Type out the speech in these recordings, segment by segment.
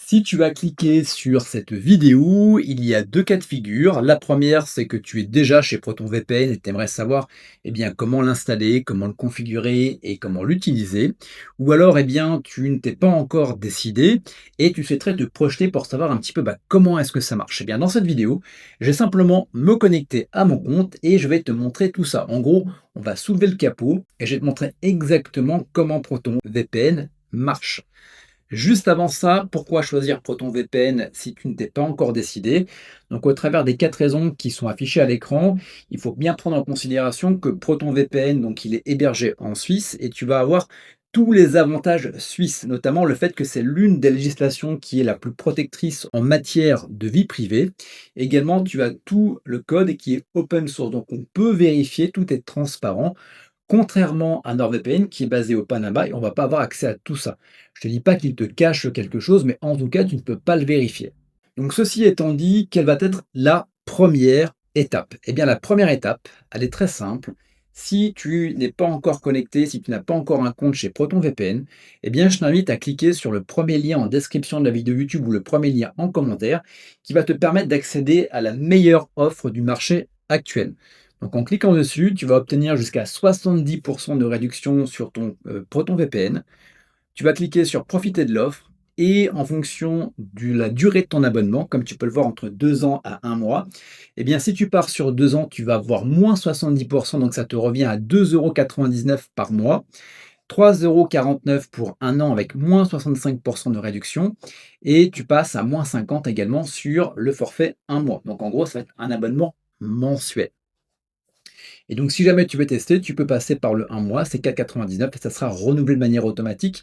Si tu vas cliquer sur cette vidéo, il y a 2 cas de figure. La première, c'est que tu es déjà chez ProtonVPN et tu aimerais savoir, comment l'installer, comment le configurer et comment l'utiliser. Ou alors, tu ne t'es pas encore décidé et tu souhaiterais te projeter pour savoir un petit peu, comment est-ce que ça marche. Dans cette vidéo, je vais simplement me connecter à mon compte et je vais te montrer tout ça. En gros, on va soulever le capot et je vais te montrer exactement comment ProtonVPN marche. Juste avant ça, pourquoi choisir ProtonVPN si tu ne t'es pas encore décidé? Donc, au travers des 4 raisons qui sont affichées à l'écran, il faut bien prendre en considération que ProtonVPN, donc il est hébergé en Suisse et tu vas avoir tous les avantages suisses, notamment le fait que c'est l'une des législations qui est la plus protectrice en matière de vie privée. Également, tu as tout le code qui est open source, donc on peut vérifier, tout est transparent. Contrairement à NordVPN qui est basé au Panama et on ne va pas avoir accès à tout ça. Je ne te dis pas qu'il te cache quelque chose, mais en tout cas, tu ne peux pas le vérifier. Donc ceci étant dit, quelle va être la première étape? La première étape, elle est très simple. Si tu n'es pas encore connecté, si tu n'as pas encore un compte chez ProtonVPN, je t'invite à cliquer sur le premier lien en description de la vidéo YouTube ou le premier lien en commentaire qui va te permettre d'accéder à la meilleure offre du marché actuel. Donc en cliquant dessus, tu vas obtenir jusqu'à 70% de réduction sur ton ProtonVPN. Tu vas cliquer sur profiter de l'offre et en fonction de la durée de ton abonnement, comme tu peux le voir entre 2 ans à 1 mois, si tu pars sur 2 ans, tu vas avoir moins 70%, donc ça te revient à 2,99 € par mois. 3,49 € pour 1 an avec moins 65% de réduction et tu passes à moins 50 également sur le forfait 1 mois. Donc en gros, ça va être un abonnement mensuel. Et donc, si jamais tu veux tester, tu peux passer par le 1 mois, c'est 4,99 et ça sera renouvelé de manière automatique.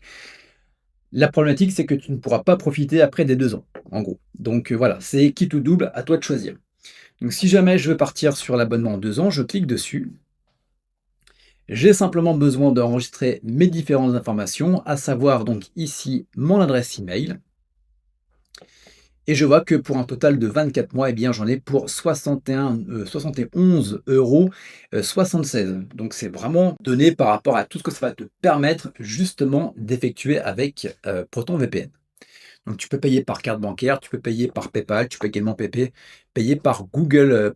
La problématique, c'est que tu ne pourras pas profiter après des 2 ans, en gros. Donc voilà, c'est quitte ou double, à toi de choisir. Donc si jamais je veux partir sur l'abonnement 2 ans, je clique dessus. J'ai simplement besoin d'enregistrer mes différentes informations, à savoir donc ici mon adresse email. Et je vois que pour un total de 24 mois, j'en ai pour 71,76 €. Donc c'est vraiment donné par rapport à tout ce que ça va te permettre justement d'effectuer avec ProtonVPN. Donc tu peux payer par carte bancaire, tu peux payer par PayPal, tu peux également payer par Google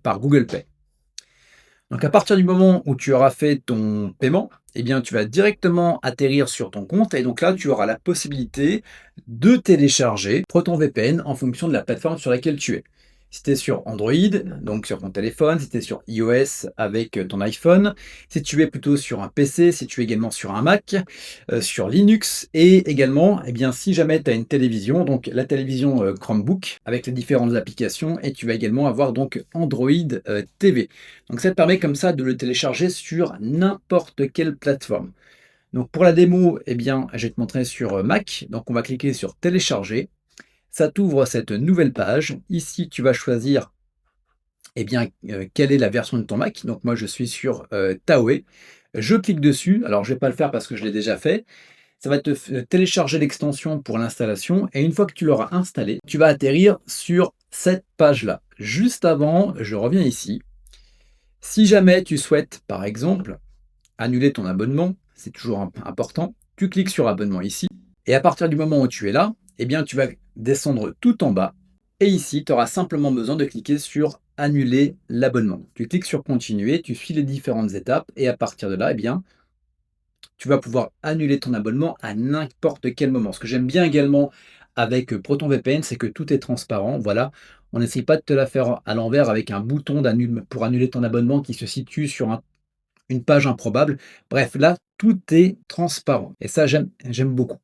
Pay. Donc à partir du moment où tu auras fait ton paiement, tu vas directement atterrir sur ton compte et donc là, tu auras la possibilité de télécharger ProtonVPN en fonction de la plateforme sur laquelle tu es. Si tu es sur Android, donc sur ton téléphone, si tu es sur iOS avec ton iPhone, si tu es plutôt sur un PC, si tu es également sur un Mac, sur Linux et également, si jamais tu as une télévision, donc la télévision Chromebook avec les différentes applications et tu vas également avoir donc Android TV. Donc ça te permet comme ça de le télécharger sur n'importe quelle plateforme. Donc pour la démo, je vais te montrer sur Mac. Donc on va cliquer sur télécharger. Ça t'ouvre cette nouvelle page. Ici, tu vas choisir quelle est la version de ton Mac. Donc moi, je suis sur Taoe. Je clique dessus. Alors je ne vais pas le faire parce que je l'ai déjà fait. Ça va te télécharger l'extension pour l'installation. Et une fois que tu l'auras installé, tu vas atterrir sur cette page-là. Juste avant, je reviens ici. Si jamais tu souhaites, par exemple, annuler ton abonnement, c'est toujours important, tu cliques sur abonnement ici, et à partir du moment où tu es là, tu vas descendre tout en bas, et ici, tu auras simplement besoin de cliquer sur annuler l'abonnement. Tu cliques sur continuer, tu suis les différentes étapes, et à partir de là, tu vas pouvoir annuler ton abonnement à n'importe quel moment. Ce que j'aime bien également avec ProtonVPN, c'est que tout est transparent. Voilà, on n'essaye pas de te la faire à l'envers avec un bouton pour annuler ton abonnement qui se situe sur une page improbable. Bref, là, tout est transparent. Et ça, j'aime beaucoup.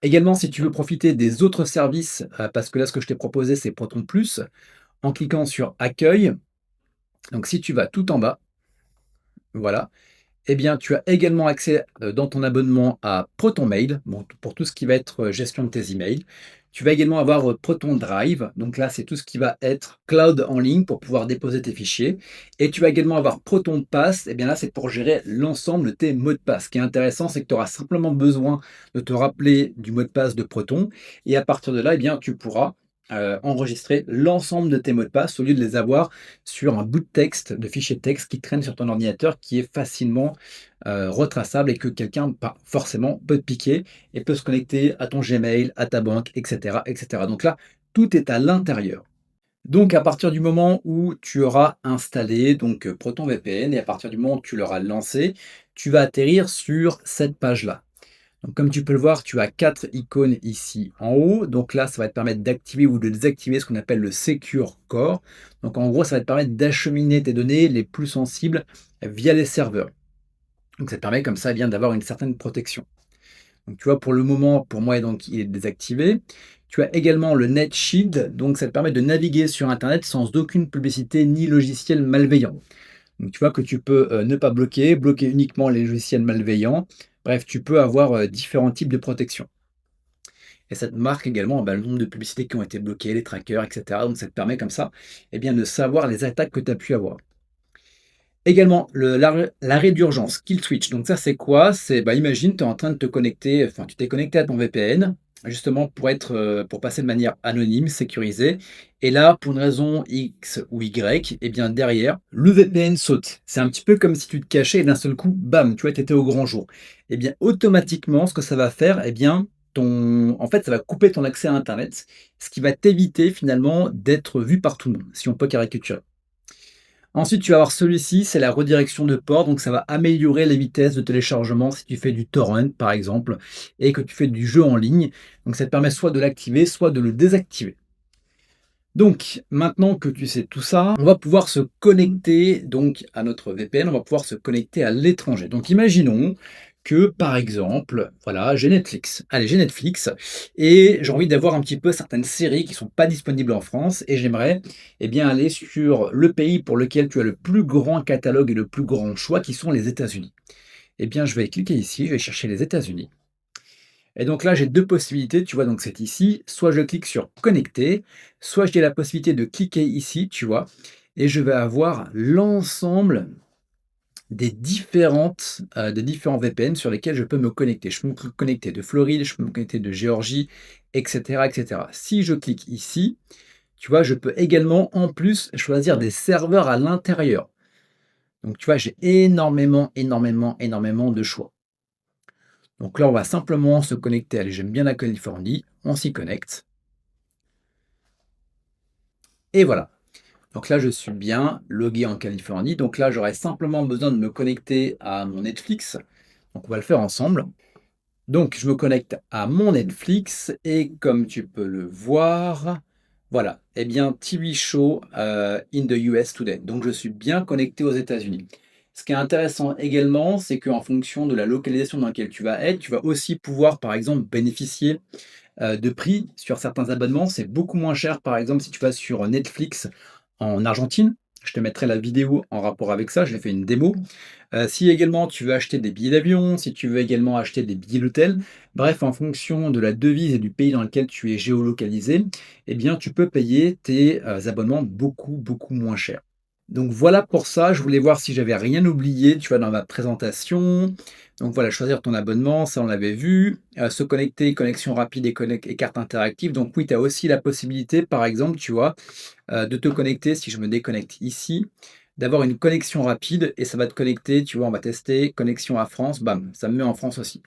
Également, si tu veux profiter des autres services, parce que là, ce que je t'ai proposé, c'est Proton Plus, en cliquant sur Accueil, donc si tu vas tout en bas, voilà, tu as également accès dans ton abonnement à Proton Mail, bon, pour tout ce qui va être gestion de tes emails. Tu vas également avoir Proton Drive, donc là c'est tout ce qui va être cloud en ligne pour pouvoir déposer tes fichiers. Et tu vas également avoir Proton Pass, et bien là c'est pour gérer l'ensemble de tes mots de passe. Ce qui est intéressant, c'est que tu auras simplement besoin de te rappeler du mot de passe de Proton, et à partir de là, tu pourras enregistrer l'ensemble de tes mots de passe au lieu de les avoir sur un bout de texte, de fichier de texte qui traîne sur ton ordinateur, qui est facilement, retraçable et que quelqu'un, pas forcément, peut te piquer et peut se connecter à ton Gmail, à ta banque et cetera et cetera. Donc là, tout est à l'intérieur. Donc à partir du moment où tu auras installé donc, Proton VPN et à partir du moment où tu l'auras lancé, tu vas atterrir sur cette page-là. Donc comme tu peux le voir, tu as 4 icônes ici en haut. Donc là, ça va te permettre d'activer ou de désactiver ce qu'on appelle le Secure Core. Donc en gros, ça va te permettre d'acheminer tes données les plus sensibles via les serveurs. Donc ça te permet comme ça eh bien d'avoir une certaine protection. Donc tu vois, pour le moment, pour moi, donc, il est désactivé. Tu as également le Net Shield, donc ça te permet de naviguer sur Internet sans aucune publicité ni logiciel malveillant. Donc tu vois que tu peux ne pas bloquer, bloquer uniquement les logiciels malveillants. Bref, tu peux avoir différents types de protection. Et ça te marque également bah, le nombre de publicités qui ont été bloquées, les trackers, etc. Donc ça te permet comme ça eh bien, de savoir les attaques que tu as pu avoir. Également, l'arrêt d'urgence, kill switch. Donc ça, c'est quoi? C'est, bah, imagine, tu es en train de te connecter, enfin, tu t'es connecté à ton VPN, justement pour passer de manière anonyme, sécurisée. Et là, pour une raison X ou Y, eh bien derrière, le VPN saute. C'est un petit peu comme si tu te cachais et d'un seul coup, bam, tu vois, tu étais au grand jour. Eh bien, automatiquement, ce que ça va faire, eh bien, en fait, ça va couper ton accès à Internet, ce qui va t'éviter finalement d'être vu par tout le monde, si on peut caricaturer. Ensuite, tu vas avoir celui-ci, c'est la redirection de port, donc ça va améliorer les vitesses de téléchargement si tu fais du torrent par exemple et que tu fais du jeu en ligne. Donc ça te permet soit de l'activer, soit de le désactiver. Donc maintenant que tu sais tout ça, on va pouvoir se connecter donc à notre VPN, on va pouvoir se connecter à l'étranger. Donc imaginons que par exemple, voilà, j'ai Netflix. Allez, j'ai Netflix et j'ai envie d'avoir un petit peu certaines séries qui ne sont pas disponibles en France et j'aimerais eh bien aller sur le pays pour lequel tu as le plus grand catalogue et le plus grand choix qui sont les États-Unis. Eh bien, je vais cliquer ici, je vais chercher les États-Unis. Et donc là, j'ai 2 possibilités, tu vois? Donc c'est ici, soit je clique sur connecter, soit j'ai la possibilité de cliquer ici, tu vois? Et je vais avoir l'ensemble des différents VPN sur lesquels je peux me connecter. Je peux me connecter de Floride, je peux me connecter de Géorgie et cetera et cetera. Si je clique ici, tu vois? Je peux également en plus choisir des serveurs à l'intérieur. Donc tu vois? J'ai énormément, énormément, énormément de choix. Donc là, on va simplement se connecter. Allez, j'aime bien la Californie. On s'y connecte. Et voilà. Donc là, je suis bien logué en Californie. Donc là, j'aurais simplement besoin de me connecter à mon Netflix. Donc on va le faire ensemble. Donc je me connecte à mon Netflix et comme tu peux le voir, voilà. Eh bien, TV show in the US today. Donc je suis bien connecté aux États-Unis. Ce qui est intéressant également, c'est qu'en fonction de la localisation dans laquelle tu vas être, tu vas aussi pouvoir, par exemple, bénéficier de prix sur certains abonnements. C'est beaucoup moins cher, par exemple, si tu vas sur Netflix en Argentine. Je te mettrai la vidéo en rapport avec ça, j'ai fait une démo. Si également tu veux acheter des billets d'avion, si tu veux également acheter des billets d'hôtel, bref, en fonction de la devise et du pays dans lequel tu es géolocalisé, eh bien, tu peux payer tes abonnements beaucoup, beaucoup moins cher. Donc voilà pour ça, je voulais voir si j'avais rien oublié, tu vois, dans ma présentation. Donc voilà, choisir ton abonnement, ça on l'avait vu. Se connecter, connexion rapide et carte interactive. Donc oui, tu as aussi la possibilité, par exemple, tu vois, de te connecter, si je me déconnecte ici, d'avoir une connexion rapide et ça va te connecter, tu vois, on va tester, connexion à France, bam, ça me met en France aussi.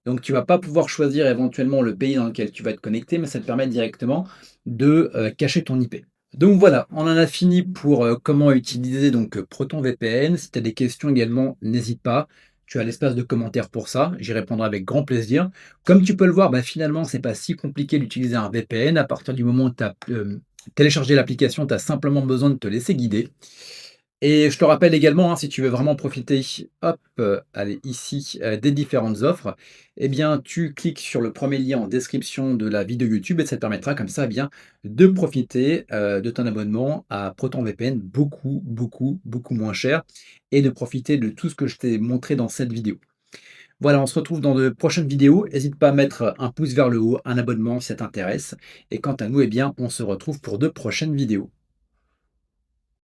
Donc tu vas pas pouvoir choisir éventuellement le pays dans lequel tu vas te connecter, mais ça te permet directement de cacher ton IP. Donc voilà, on en a fini pour comment utiliser donc Proton VPN. Si tu as des questions également, n'hésite pas. Tu as l'espace de commentaires pour ça, j'y répondrai avec grand plaisir. Comme tu peux le voir, bah, finalement, c'est pas si compliqué d'utiliser un VPN. À partir du moment où tu as téléchargé l'application, tu as simplement besoin de te laisser guider. Et je te rappelle également, hein, si tu veux vraiment profiter, hop, allez ici, des différentes offres, eh bien, tu cliques sur le premier lien en description de la vidéo YouTube et ça te permettra comme ça, eh bien, de profiter, de ton abonnement à ProtonVPN beaucoup, beaucoup, beaucoup moins cher et de profiter de tout ce que je t'ai montré dans cette vidéo. Voilà, on se retrouve dans de prochaines vidéos. N'hésite pas à mettre un pouce vers le haut, un abonnement si ça t'intéresse et quant à nous, eh bien, on se retrouve pour de prochaines vidéos.